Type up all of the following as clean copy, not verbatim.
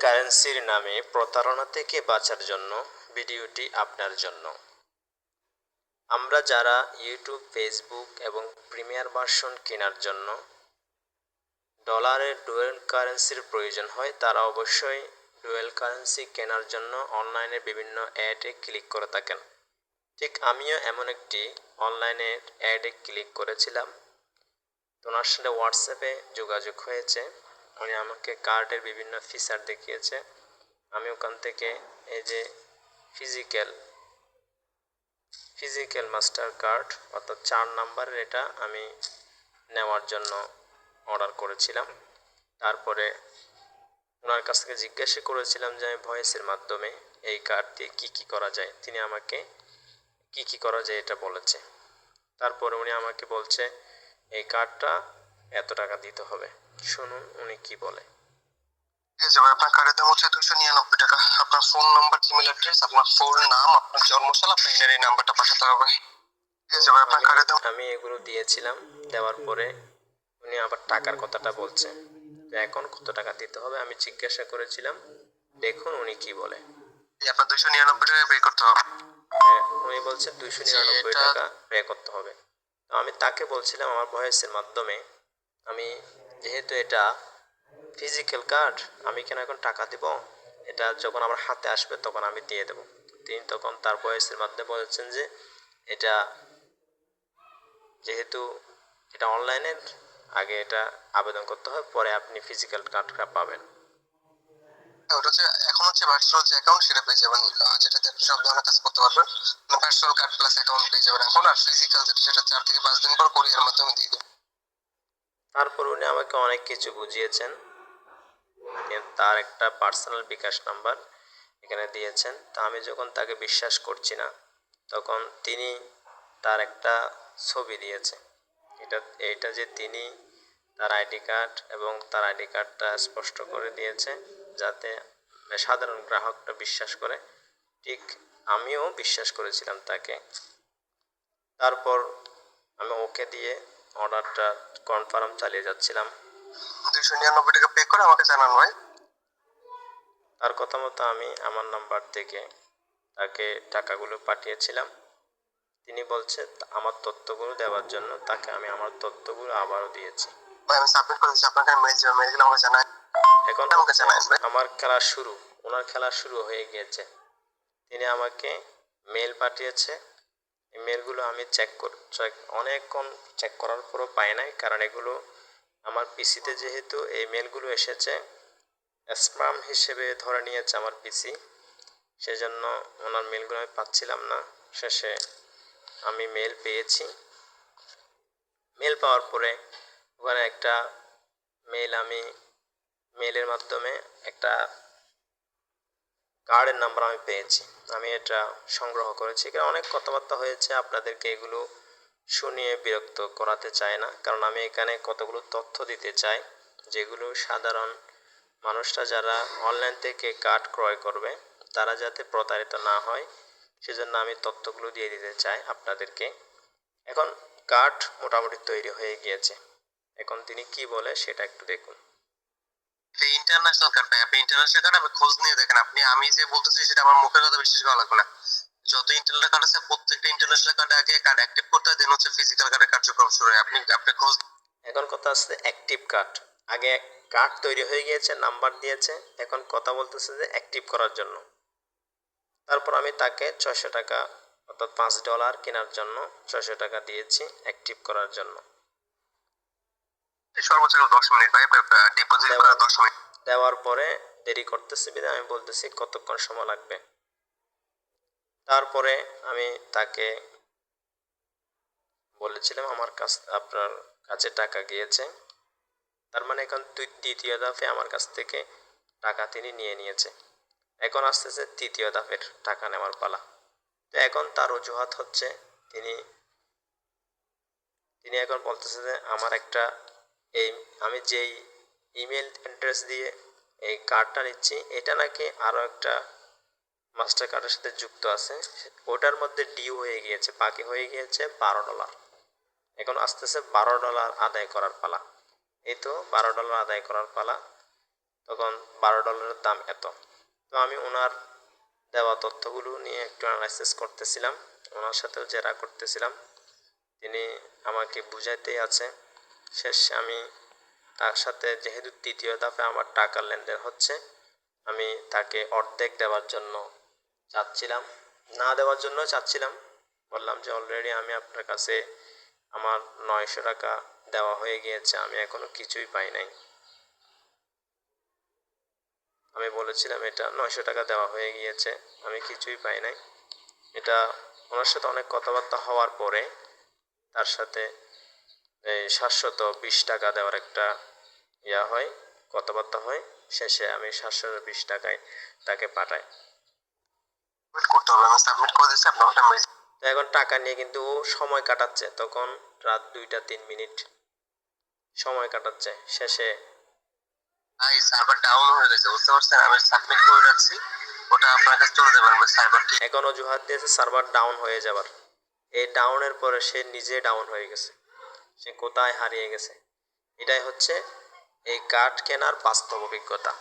কারেন্সির নামে প্রতারণা থেকে বাঁচার জন্য ভিডিওটি আপনার জন্য। আমরা যারা ইউটিউব, ফেসবুক এবং প্রিমিয়ার ভার্সন কেনার জন্য ডলারের ডুয়েল কারেন্সির প্রয়োজন হয়, তারা অবশ্যই ডুয়েল কারেন্সি কেনার জন্য অনলাইনে বিভিন্ন অ্যাডে ক্লিক করে থাকেন। ঠিক আমিও এমন একটি অনলাইনে অ্যাডে ক্লিক করেছিলাম। তো ওনার সাথে হোয়াটসঅ্যাপে যোগাযোগ হয়েছে। উনি আমাকে কার্ডের বিভিন্ন ফিচার দেখিয়েছে। আমি ওখান থেকে এই যে ফিজিক্যাল মাস্টার কার্ড অর্থাৎ 4 নাম্বারের এটা আমি নেওয়ার জন্য অর্ডার করেছিলাম। তারপরে ওনার কাছ থেকে জিজ্ঞাসা করেছিলাম যে আমি ভয়েসের মাধ্যমে এই কার্ড দিয়ে কী করা যায়। তিনি আমাকে কী করা যায় এটা বলেছে। তারপরে উনি আমাকে বলছে এই কার্ডটা এত টাকা দিতে হবে। শুনুন উনি কি বলে। ঠিক আছে ভাই, আপনার কার্ডের দাম হচ্ছে 299 টাকা। আপনার ফোন নাম্বার, ইমেল অ্যাড্রেস, আপনার ফুল নাম, আপনার জন্মসাল, আপনার এই নাম্বারটা পাঠাতে হবে। ঠিক আছে ভাই, আপনার কার্ডের দাম আমি এগুলো দিয়েছিলাম। দেওয়ার পরে উনি আবার টাকার কথাটা বলছে। তো এখন কত টাকা দিতে হবে আমি জিজ্ঞাসা করেছিলাম। দেখুন উনি কি বলে। আপনার 299 টাকা পে করতে হবে। হ্যাঁ, উনি বলছে 299 টাকা পে করতে হবে। তো আমি তাকে বলছিলাম আমার ভয়েসের মাধ্যমে, আমি যেহেতু এটা ফিজিক্যাল কার্ড, আমি কেন এখন টাকা দেব, এটা যখন আমার হাতে আসবে তখন আমি দিয়ে দেব। তিনি তখন তার ভয়েসের মাধ্যমে বলেছেন যে এটা যেহেতু এটা অনলাইনের, আগে এটা আবেদন করতে হয়, পরে আপনি ফিজিক্যাল কার্ডটা পাবেন। ওটা হচ্ছে এখন হচ্ছে ভার্চুয়াল যে অ্যাকাউন্ট, সেটা পেয়ে যাবেন, যেটাতে আপনি সব ধরনের কাজ করতে পারবেন। মানে ভার্চুয়াল কার্ড প্লাস অ্যাকাউন্ট পেয়ে যাবেন এখন। আর ফিজিক্যাল যেটা, সেটা 4 থেকে 5 দিন পর কোরিয়ার মাধ্যমে দিয়ে দেবেন। তারপর উনি আমাকে অনেক কিছু বুঝিয়েছেন। তার একটা পার্সোনাল বিকাশ নাম্বার এখানে দিয়েছেন। তা আমি যখন তাকে বিশ্বাস করছি না, তখন তিনি তার একটা ছবি দিয়েছে। এইটা যে তিনি তার আইডি কার্ড, এবং তার আইডি কার্ডটা স্পষ্ট করে দিয়েছে যাতে সাধারণ গ্রাহকটা বিশ্বাস করে। ঠিক আমিও বিশ্বাস করেছিলাম তাকে। তারপর আমি ওকে দিয়ে অর্ডারটা কনফার্ম চালিয়ে যাচ্ছিলাম। 299 টাকা পে করে আমাকে জানান ভাই। তার কথা মতো আমি আমার নাম্বার থেকে তাকে টাকাগুলো পাঠিয়েছিলাম। তিনি বলছে আমার তথ্যগুলো দেওয়ার জন্য, তাকে আমি আমার তথ্যগুলো আবারও দিয়েছি। ভাই আমি সাবমিট করে দিচ্ছি, আপনাকে মেল যাবে, মেলগুলো আমাকে জানান। এখন আমাকে জানান ভাই। আমার খেলা শুরু, ওনার খেলা শুরু হয়ে গিয়েছে। তিনি আমাকে মেল পাঠিয়েছে। এই মেলগুলো আমি অনেকক্ষণ চেক করার পরও পাই নাই, কারণ এগুলো আমার পিসিতে যেহেতু এই মেলগুলো এসেছে স্প্যাম হিসেবে ধরে নিয়েছে আমার পিসি, সেজন্য ওনার মেলগুলো আমি পাচ্ছিলাম না। শেষে আমি মেল পেয়েছি। মেল পাওয়ার পরে ওখানে একটা মেলের মাধ্যমে একটা কার্ডের নাম্বার আমি পেয়েছি। আমি এটা সংগ্রহ করেছি। কারণ অনেক কথাবার্তা হয়েছে, আপনাদেরকে এগুলো শুনিয়ে বিরক্ত করাতে চাই না, কারণ আমি এখানে কতগুলো তথ্য দিতে চাই যেগুলো সাধারণ মানুষরা যারা অনলাইন থেকে কার্ড ক্রয় করবে তারা যাতে প্রতারিত না হয়, সেজন্য আমি তথ্যগুলো দিয়ে দিতে চাই আপনাদেরকে। এখন কার্ড মোটামুটি তৈরি হয়ে গিয়েছে। এখন তিনি কি বলে সেটা একটু দেখুন। ইন্টারন্যাশনাল কার্ড ভাই, আপনি ইন্টারন্যাশনাল কার্ড আপনি খোঁজ নিয়ে দেখেন। আমি যে বলতেছি সেটা আমার মুখের কথা বিশ্বাস করা লাগবে না। যত ইন্টারন্যাশনাল কার্ড আছে প্রত্যেকটা ইন্টারন্যাশনাল কার্ডে আগে কার্ড অ্যাক্টিভ করতে হয়, দেন হচ্ছে ফিজিক্যাল কার্ডের কার্যক্রম শুরু হয়। আপনি খোঁজ। এখন কথা আসছে অ্যাক্টিভ কার্ড। আগে কার্ড তৈরি হয়ে গিয়েছে, নাম্বার দিয়েছে, এখন কথা বলতেছে যে অ্যাক্টিভ করার জন্য। তারপর আমি তাকে 600 টাকা অর্থাৎ $5 কেনার জন্য 600 টাকা দিয়েছি অ্যাক্টিভ করার জন্য। সর্বোচ্চ 10 মিনিট ভাই, ডিপোজিট করা 10 মিনিট। দেওয়ার পরে দেরি করতেছে বিধায় আমি বলতেছি কতক্ষণ সময় লাগবে। তারপরে আমি তাকে বলেছিলাম আপনার কাছে টাকা গিয়েছে। তার মানে এখন দ্বিতীয় ধাপে আমার কাছ থেকে টাকা তিনি নিয়ে নিয়েছে। এখন আসতেছে তৃতীয় ধাপের টাকা নেওয়ার পালা। তো এখন তার অজুহাত হচ্ছে তিনি এখন বলতেছে যে আমি যেই ইমেল অ্যাড্রেস দিয়ে এই কার্ডটা নিচ্ছি এটা নাকি আরও একটা মাস্টার কার্ডের সাথে যুক্ত আছে, ওটার মধ্যে ডিউ হয়ে গিয়েছে, বাকি হয়ে গিয়েছে $12। এখন আসতেছে $12 আদায় করার পালা। এই তো $12 আদায় করার পালা। তখন $12 দাম এত। তো আমি ওনার দেওয়া তথ্যগুলো নিয়ে একটু অ্যানালাইসিস করতেছিলাম, ওনার সাথেও জেরা করতেছিলাম। তিনি আমাকে বুঝাইতেই আছে। শেষে আমি তার সাথে, যেহেতু তৃতীয় ধাপে আমার টাকার লেনদেন হচ্ছে, আমি তাকে অর্ধেক দেওয়ার জন্য চাচ্ছিলাম, না দেওয়ার জন্য চাচ্ছিলাম। বললাম যে অলরেডি আমি আপনার কাছে আমার 900 টাকা দেওয়া হয়ে গিয়েছে, আমি এখনো কিছুই পাই নাই। আমি বলেছিলাম এটা 900 টাকা দেওয়া হয়ে গিয়েছে, আমি কিছুই পাই নাই। এটা ওনার সাথে অনেক কথাবার্তা হওয়ার পরে তার সাথে এই 720 টাকা দেওয়ার একটা হয়, কথাবার্তা হয়। শেষে আমি 720 টাকায় তাকে পাঠাই। করতে হবে, আমি সাবমিট করে দিচ্ছি আপনার ওটা মেল। তো এখন টাকা নিয়ে কিন্তু ও সময় কাটাচ্ছে, তখন রাত 2টা 3 মিনিট সময় কাটাচ্ছে। শেষে ভাই সার্ভার ডাউন হয়ে গেছে, বুঝতে পারছেন? আমি সাবমিট করে রাখছি, ওটা আপনার কাছে চলে যাবে সার্ভার ঠিক। এখন অজুহাত দিয়েছে সার্ভার ডাউন হয়ে যাবার। এই ডাউনের পরে সে নিজে ডাউন হয়ে গেছে, সে কোথায় হারিয়ে গেছে। এটাই হচ্ছে এই কার্ড কেনার বাস্তব অভিজ্ঞতা।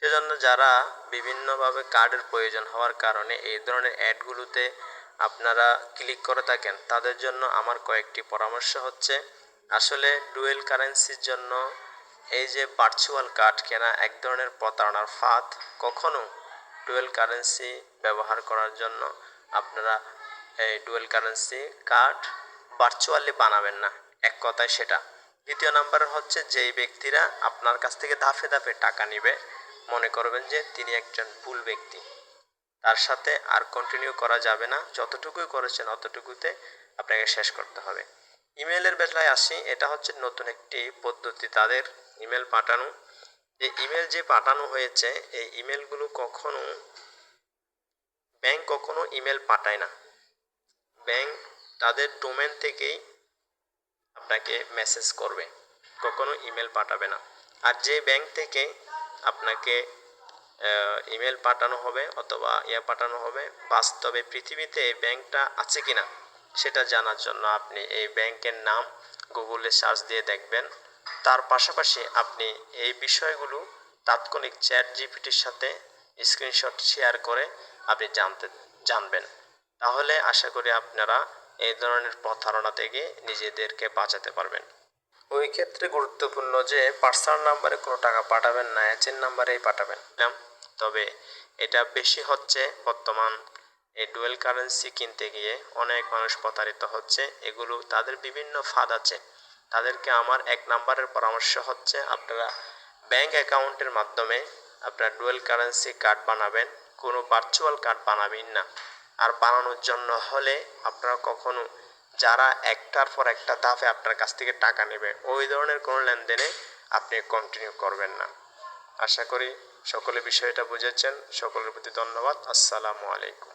সেজন্য যারা বিভিন্নভাবে কার্ডের প্রয়োজন হওয়ার কারণে এই ধরনের অ্যাডগুলোতে আপনারা ক্লিক করে থাকেন, তাদের জন্য আমার কয়েকটি পরামর্শ হচ্ছে, আসলে ডুয়েল কারেন্সির জন্য এই যে ভার্চুয়াল কার্ড কেনা এক ধরনের প্রতারণার ফাঁদ। কখনো ডুয়েল কারেন্সি ব্যবহার করার জন্য আপনারা এই ডুয়েল কারেন্সি কার্ড ভার্চুয়ালি বানাবেন না, এক কথায় সেটা। দ্বিতীয় নাম্বার হচ্ছে, যেই ব্যক্তিরা আপনার কাছ থেকে ধাপে ধাপে টাকা নেবে, মনে করবেন যে তিনি একজন ভুল ব্যক্তি, তার সাথে আর কন্টিনিউ করা যাবে না। যতটুকুই করেছেন অতটুকুতে আপনাকে শেষ করতে হবে। ইমেলের বেলায় আসি, এটা হচ্ছে নতুন একটি পদ্ধতি তাদের ইমেল পাঠানো। এই ইমেল যে পাঠানো হয়েছে, এই ইমেলগুলো কখনো ব্যাংক কখনো ইমেল পাঠায় না। ব্যাংক তাদের ডোমেন থেকেই আপনাকে মেসেজ করবে, কখনো ইমেল পাঠাবে না। আর যে ব্যাংক থেকে আপনাকে ইমেল পাঠানো হবে অথবা পাঠানো হবে, বাস্তবে পৃথিবীতে এই ব্যাংকটা আছে কিনা সেটা জানার জন্য আপনি এই ব্যাংকের নাম গুগলে সার্চ দিয়ে দেখবেন। তার পাশাপাশি আপনি এই বিষয়গুলো তাৎক্ষণিক চ্যাট জিপিটির সাথে স্ক্রিনশট শেয়ার করে আপনি জানবেন। তাহলে আশা করি আপনারা এই ধরনের প্রতারণা থেকে নিজেদেরকে বাঁচাতে পারবেন। ওই ক্ষেত্রে গুরুত্বপূর্ণ যে পার্সোনাল নাম্বারে কোনো টাকা পাঠাবেন না, এজেন্ট নাম্বারেই পাঠাবেন। তবে এটা বেশি হচ্ছে বর্তমান এই ডুয়েল কারেন্সি কিনতে গিয়ে অনেক মানুষ প্রতারিত হচ্ছে। এগুলো তাদের বিভিন্ন ফাঁদ আছে। তাদেরকে আমার 1 নাম্বারের পরামর্শ হচ্ছে, আপনারা ব্যাংক অ্যাকাউন্টের মাধ্যমে আপনার ডুয়েল কারেন্সি কার্ড বানাবেন, কোনো ভার্চুয়াল কার্ড বানাবেন না। আর বানানোর জন্য হলে আপনারা কখনো যারা একটার পর একটা ধাপে আপনার কাছ থেকে টাকা নেবে, ওই ধরনের কোনো লেনদেনে আপনি কন্টিনিউ করবেন না। আশা করি সকলে বিষয়টা বুঝেছেন। সকলের প্রতি ধন্যবাদ। আসসালামু আলাইকুম।